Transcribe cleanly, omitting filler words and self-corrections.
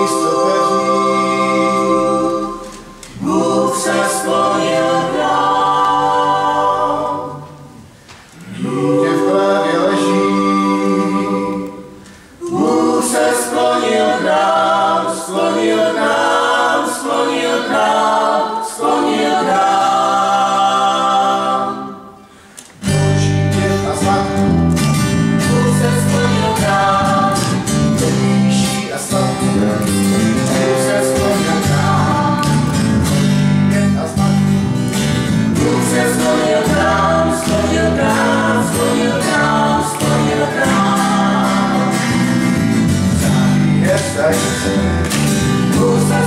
místo peří. Bůh se sklonil krám. Dítě v chlévě leží. Bůh se sklonil krám, sklonil krám, sklonil krám, sklonil krám. Boží děv a svatý. Bůh se sklonil krám. Dobrýší a svatý. Bůh se sklonil krám. Boží děv a svatý. Bůh se sklonil krám, sklonil krám, sklonil krám, sklonil krám. Záhy je vstající. Bůh se